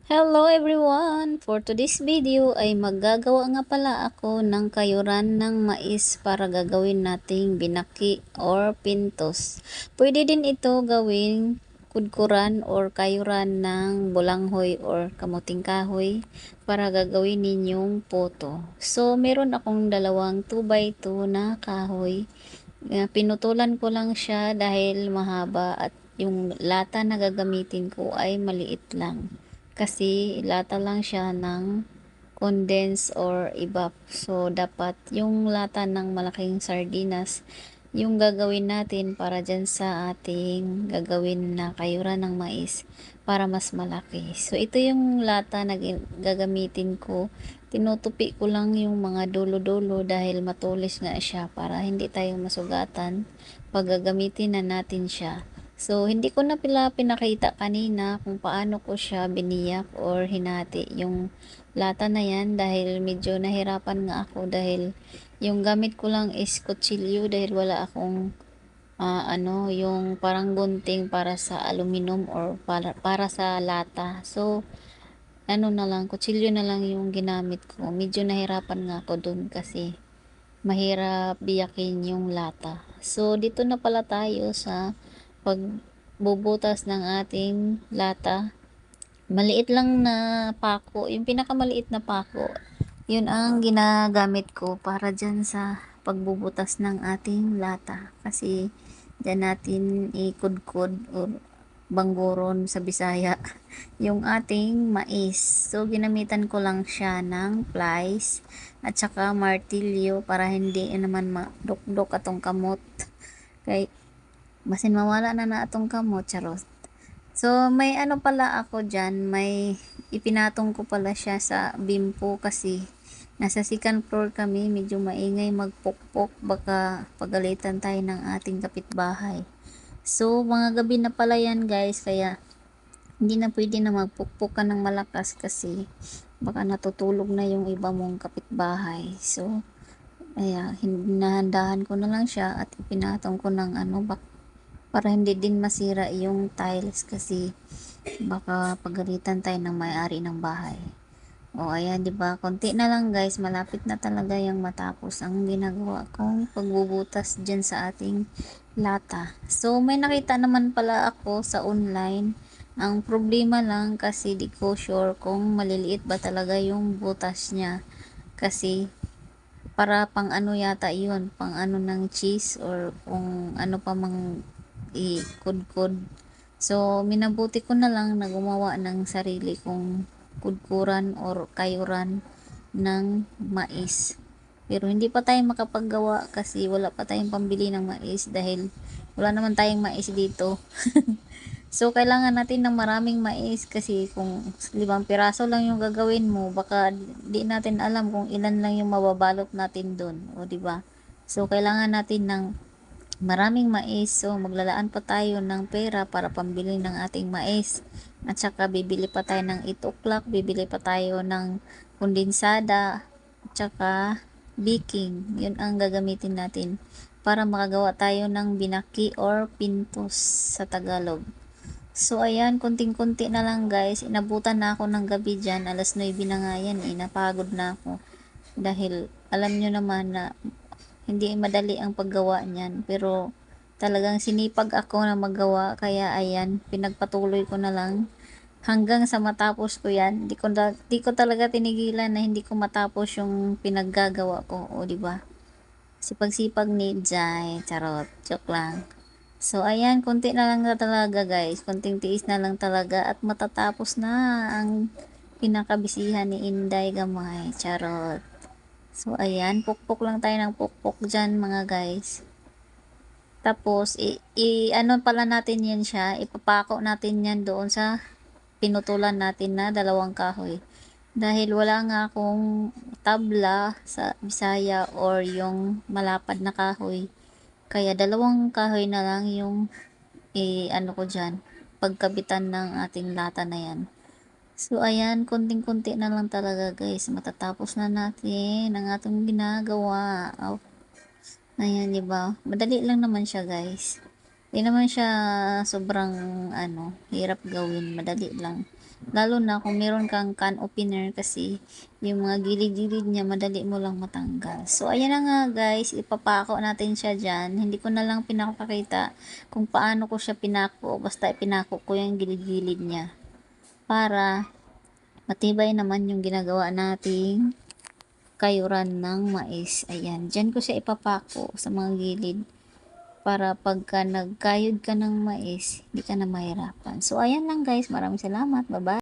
Hello everyone! For today's video ay maggagawa nga pala ako ng kayuran ng mais para gagawin nating binaki or pintos. Pwede din ito gawing kudkuran or kayuran ng bulanghoy or kamuting kahoy para gagawin ninyong poto. So meron akong dalawang 2x2 na kahoy. Pinutulan ko lang siya dahil mahaba at yung lata na gagamitin ko ay maliit lang kasi lata lang siya ng condense or evap. So, dapat yung lata ng malaking sardinas yung gagawin natin para dyan sa ating gagawin na kayuran ng mais para mas malaki. So, ito yung lata na gagamitin ko. Tinutupi ko lang yung mga dulo-dulo dahil matulis nga siya para hindi tayo masugatan pag gagamitin na natin siya. So, hindi ko na pala pinakita kanina kung paano ko siya biniyak or hinati yung lata na yan dahil medyo nahirapan nga ako dahil yung gamit ko lang is kutsilyo dahil wala akong yung parang gunting para sa aluminum or para sa lata. So, kutsilyo na lang yung ginamit ko. Medyo nahirapan nga ako dun kasi mahirap biyakin yung lata. So, dito na pala tayo sa pagbubutas ng ating lata. Maliit lang na pako, yung pinakamaliit na pako, yun ang ginagamit ko para dyan sa pagbubutas ng ating lata. Kasi dyan natin ikudkod o banggoron sa Bisaya yung ating mais. So, ginamitan ko lang siya ng plies at saka martilyo para hindi naman madukdok atong kamot. Kay basin mawala na atong kamot, charot. So, may ano pala ako dyan, may ipinatong ko pala siya sa bimpo kasi nasa second floor kami, medyo maingay magpukpok, baka pagalitan tayo ng ating kapitbahay. So, mga gabi na pala yan guys, kaya hindi na pwede na magpukpok ka ng malakas kasi baka natutulog na yung iba mong kapitbahay. So, hinahandahan ko na lang siya at ipinatong ko ng para hindi din masira yung tiles kasi baka pagalitan tayo ng may-ari ng bahay. O ayan, 'di ba? Konti na lang guys, malapit na talaga yung matapos ang ginagawa kong pagbubutas diyan sa ating lata. So may nakita naman pala ako sa online. Ang problema lang kasi di ko sure kung maliliit ba talaga yung butas niya. Kasi para pang ano yata yun, pang ano ng cheese or kung ano pa mang ikudkod. So, minabuti ko na lang na gumawa ng sarili kong kudkuran or kayuran ng mais. Pero hindi pa tayo makapaggawa kasi wala pa tayong pambili ng mais dahil wala naman tayong mais dito. So, kailangan natin ng maraming mais kasi kung 5 piraso lang yung gagawin mo, baka di natin alam kung ilan lang yung mababalot natin doon. O, di ba? So, kailangan natin ng maraming mais. So, maglalaan pa tayo ng pera para pambili ng ating mais. At saka, bibili pa tayo ng 8 o'clock, bibili pa tayo ng kondensada, at saka baking. Yun ang gagamitin natin para makagawa tayo ng binaki or pintos sa Tagalog. So, ayan, konting-konti na lang guys. Inabutan na ako ng gabi dyan. Alas 9 na nga yan eh. Napagod na ako. Dahil, alam nyo naman na hindi madali ang paggawa niyan. Pero, talagang sinipag ako na magawa. Kaya, ayan, pinagpatuloy ko na lang. Hanggang sa matapos ko yan. Di ko talaga tinigilan na hindi ko matapos yung pinaggagawa ko. O, di ba? Sipag-sipag ni Jai. Charot. Joke lang. So, ayan, konti na lang na talaga guys. Konting tiis na lang talaga at matatapos na ang pinakabisihan ni Inday Gamay. Charot. So, ayan, pukpok lang tayo ng pukpok dyan mga guys. Tapos, ano pala natin yan siya, ipapako natin yan doon sa pinutulan natin na 2 kahoy. Dahil wala nga akong tabla sa Bisaya or yung malapad na kahoy. Kaya 2 kahoy na lang yung ano ko dyan, pagkabitan ng ating lata na yan. So, ayan, konting-konti na lang talaga guys. Matatapos na natin ang ating ginagawa. Oh, ayan, diba? Madali lang naman siya guys. Hindi naman siya sobrang, hirap gawin. Madali lang. Lalo na kung meron kang can opener kasi yung mga gilid-gilid niya madali mo lang matanggal. So ayan na nga guys, ipapako natin siya dyan. Hindi ko na lang pinakapakita kung paano ko siya pinako. Basta pinako ko yung gilid-gilid niya. Para matibay naman yung ginagawa nating kayuran ng mais. Ayan, dyan ko siya ipapako sa mga gilid para pagka nagkayod ka ng mais, hindi ka na mahirapan. So, ayan lang guys. Maraming salamat. Bye-bye.